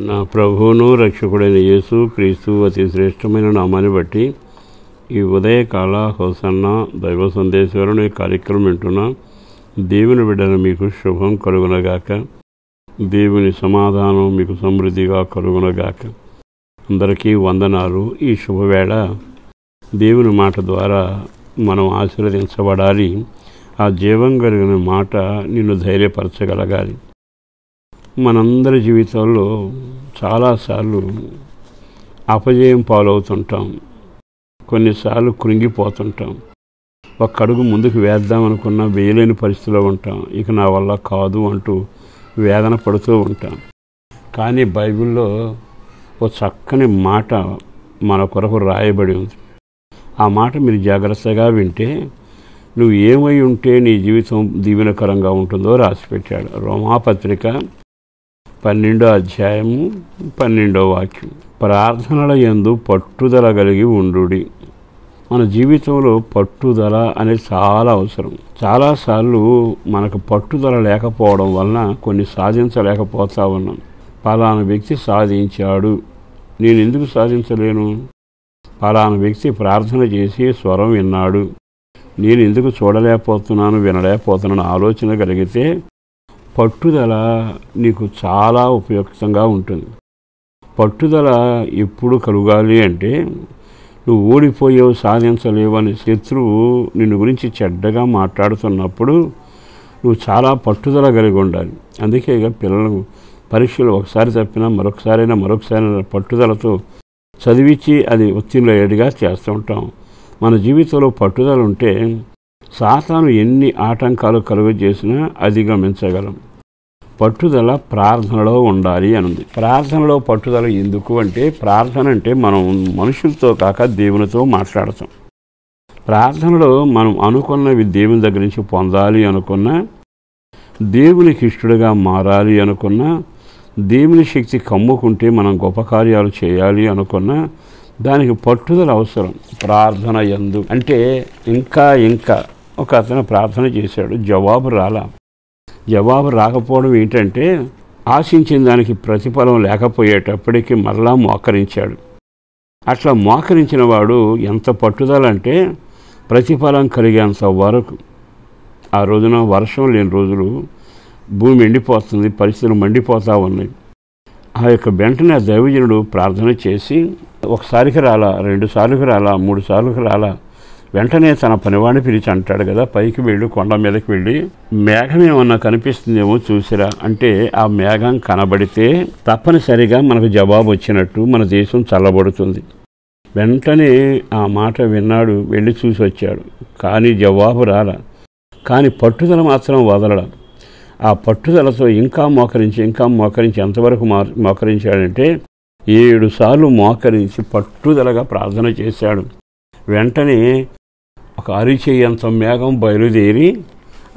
నా ప్రభువును రక్షకుడైన యేసు క్రీస్తు అతి శ్రేష్టమైన నామాన్ని బట్టి ఈ ఉదయకాల హోసన్న దైవ సందేశ్వరుని కార్యక్రమం వింటున్న దేవుని బిడ్డను మీకు శుభం కలుగునగాక. దేవుని సమాధానం మీకు సమృద్ధిగా కలుగునగాక. అందరికీ వందనాలు. ఈ శుభవేళ దేవుని మాట ద్వారా మనం ఆశీర్వదించబడాలి. ఆ జీవం కలిగిన మాట నిన్ను ధైర్యపరచగలగాలి. మనందరి జీవితాల్లో చాలాసార్లు అపజయం పాలవుతుంటాం, కొన్నిసార్లు కృంగిపోతుంటాం. ఒక అడుగు ముందుకు వేద్దామనుకున్నా వేయలేని పరిస్థితిలో ఉంటాం. ఇక నా వల్ల కాదు అంటూ వేదన పడుతూ ఉంటాం. కానీ బైబిల్లో ఒక చక్కని మాట మన కొరకు రాయబడి ఉంది. ఆ మాట మీరు జాగ్రత్తగా వింటే నువ్వు ఏమై ఉంటే నీ జీవితం దీవెనకరంగా ఉంటుందో రాసిపెట్టాడు. రోమాపత్రిక 12వ అధ్యాయము 12వ వాక్యం. ప్రార్థనల యందు పట్టుదల కలిగి ఉండుడి. మన జీవితంలో పట్టుదల అనేది చాలా అవసరం. చాలాసార్లు మనకు పట్టుదల లేకపోవడం వలన కొన్ని సాధించలేకపోతా ఉన్నాం. పలానా వ్యక్తి సాధించాడు, నేను ఎందుకు సాధించలేను? పలానా వ్యక్తి ప్రార్థన చేసి స్వరం విన్నాడు, నేను ఎందుకు చూడలేకపోతున్నాను, వినలేకపోతున్నాను ఆలోచన కలిగితే పట్టుదల నీకు చాలా ఉపయుక్తంగా ఉంటుంది. పట్టుదల ఎప్పుడు కలగాలి అంటే నువ్వు ఓడిపోయావు, సాధించలేవు అని శత్రువు నిన్ను గురించి చెడ్డగా మాట్లాడుతున్నప్పుడు నువ్వు చాలా పట్టుదల కలిగి ఉండాలి. అందుకే ఇక పిల్లలకు పరీక్షలు ఒకసారి తప్పినా మరొకసారి పట్టుదలతో చదివించి అది ఉత్తీర్ణులయ్యేట్టుగా చేస్తూ ఉంటాం. మన జీవితంలో పట్టుదల ఉంటే సాతాను ఎన్ని ఆటంకాలు కలుగజేసినా అధిగమించగలం. పట్టుదల ప్రార్థనలో ఉండాలి అనుంది. ప్రార్థనలో పట్టుదల ఎందుకు అంటే, ప్రార్థన అంటే మనం మనుషులతో కాక దేవునితో మాట్లాడతాం. ప్రార్థనలో మనం అనుకున్నవి దేవుని దగ్గర నుంచి పొందాలి అనుకున్నా, దేవునికి ఇష్టడుగా మారాలి అనుకున్నా, దేవుని శక్తి కమ్ముకుంటే మనం గొప్ప కార్యాలు చేయాలి అనుకున్నా దానికి పట్టుదల అవసరం. ప్రార్థన యందు అంటే ఇంకా ఒక అతను ప్రార్థన చేశాడు, జవాబు రాకపోవడం ఏంటంటే ఆశించిన దానికి ప్రతిఫలం లేకపోయేటప్పటికీ మరలా మోకరించాడు. అట్లా మోకరించిన వాడు ఎంత పట్టుదల అంటే ప్రతిఫలం కలిగేంత వరకు. ఆ రోజున వర్షం లేని రోజులు, భూమి ఎండిపోతుంది, పరిస్థితులు మండిపోతూ ఉన్నాయి. ఆ యొక్క వెంటనే దైవజనుడు ప్రార్థన చేసి ఒకసారికి రాలా, 2 సార్లుకి రాలా, 3 సార్లుకి రాలా, వెంటనే తన పనివాడిని పిలిచి అంటాడు కదా, పైకి వెళ్ళి కొండ మీదకి వెళ్ళి మేఘం ఏమన్నా కనిపిస్తుందేమో చూసిరా అంటే, ఆ మేఘం కనబడితే తప్పనిసరిగా మనకు జవాబు వచ్చినట్టు మన దేశం చల్లబడుతుంది. వెంటనే ఆ మాట విన్నాడు, వెళ్ళి చూసి వచ్చాడు. కానీ జవాబు రాలా. కానీ పట్టుదల మాత్రం వదలడం. ఆ పట్టుదలతో ఇంకా మోకరించి ఎంతవరకు మోకరించాడంటే 7 సార్లు మోకరించి పట్టుదలగా ప్రార్థన చేశాడు. వెంటనే ఒక అరిచేయంత మేఘం బయలుదేరి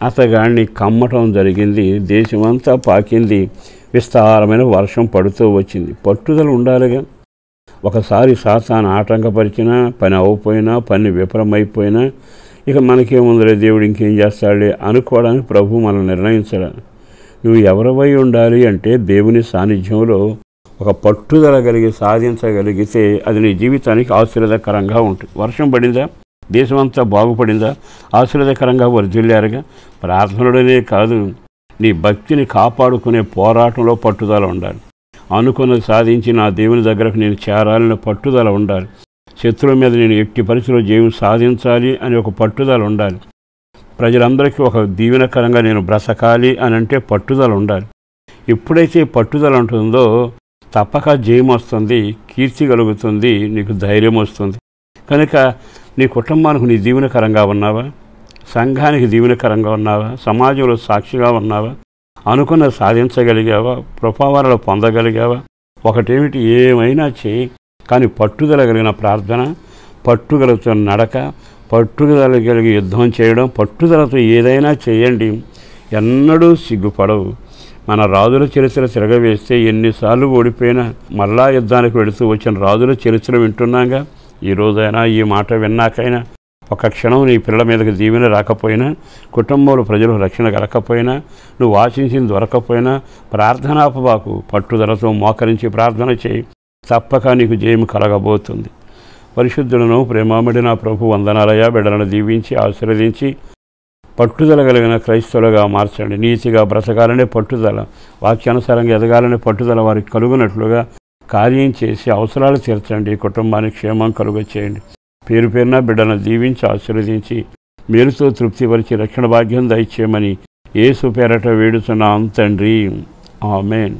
అతగాడిని కమ్మటం జరిగింది. దేశమంతా పాకింది. విస్తారమైన వర్షం పడుతూ వచ్చింది. పట్టుదల ఉండాలిగా. ఒకసారి సాతాను ఆటంకపరిచినా, పని అవ్వపోయినా, పని విఫలమైపోయినా ఇక మనకేముందిలే, దేవుడు ఇంకేం చేస్తాడులే అనుకోవడానికి ప్రభు మనం నిర్ణయించడా. నువ్వు ఎవరివై ఉండాలి అంటే దేవుని సాన్నిధ్యంలో ఒక పట్టుదల కలిగి సాధించగలిగితే అది నీ జీవితానికి ఆశీర్వాదకరంగా ఉంటుంది. వర్షం పడిందా, దేశమంతా బాగుపడిందా, ఆశీర్వాదకరంగా వర్ధిల్లారుగా. ప్రార్థనలోనే కాదు, నీ భక్తిని కాపాడుకునే పోరాటంలో పట్టుదల ఉండాలి. అనుకున్నది సాధించి నా దేవుని దగ్గరకు నేను చేరాలని పట్టుదల ఉండాలి. శత్రువుల మీద నేను ఎట్టి పరిస్థితుల్లో జయం సాధించాలి అని ఒక పట్టుదల ఉండాలి. ప్రజలందరికీ ఒక దీవెనకరంగా నేను బ్రతకాలి అని అంటే పట్టుదల ఉండాలి. ఎప్పుడైతే పట్టుదల ఉంటుందో తప్పక జయం వస్తుంది, కీర్తి కలుగుతుంది, నీకు ధైర్యం వస్తుంది. కనుక నీ కుటుంబానికి నీ దీవెనకరంగా ఉన్నావా, సంఘానికి దీవెనకరంగా ఉన్నావా, సమాజంలో సాక్షిగా ఉన్నావా, అనుకున్న సాధించగలిగావా, కృపావరాలు పొందగలిగావా? ఒకటేమిటి, ఏమైనా చేయి, కానీ పట్టుదల కలిగిన ప్రార్థన, పట్టుదలతో నడక, పట్టుదల కలిగి యుద్ధం చేయడం, పట్టుదలతో ఏదైనా చేయండి. ఎన్నడూ సిగ్గుపడవు. మన రాజుల చరిత్ర తిరగవేస్తే ఎన్నిసార్లు ఓడిపోయినా మళ్ళా యుద్ధానికి వెళుతూ వచ్చిన రాజుల చరిత్ర వింటున్నాగా. ఈ రోజైనా ఈ మాట విన్నాకైనా ఒక క్షణం నీ పిల్లల మీదకి దీవెన రాకపోయినా, కుటుంబంలో ప్రజలు రక్షణ కలగకపోయినా, నువ్వు ఆశించింది దొరకపోయినా ప్రార్థనాపబాకు, పట్టుదలతో మోకరించి ప్రార్థన చేయి. తప్పక నీకు జయం కలగబోతుంది. పరిశుద్ధులను ప్రేమామడిన ప్రభు వందనాలయ. బిడ్డలను దీవించి ఆశీర్వదించి పట్టుదల కలిగిన క్రైస్తవులుగా మార్చండి. నీతిగా బ్రతకాలనే పట్టుదల, వాక్యానుసారంగా ఎదగాలనే పట్టుదల వారికి కలుగునట్లుగా కార్యం చేసి అవసరాలు తీర్చండి. కుటుంబానికి క్షేమం కలుగ చేయండి. పేరు పేరున బిడ్డలను దీవించి ఆశీర్వదించి మేలుతో తృప్తిపరిచి రక్షణ భాగ్యం దయచేయమని యేసు పేరట వేడుచున్నాం తండ్రి. ఆమేన్.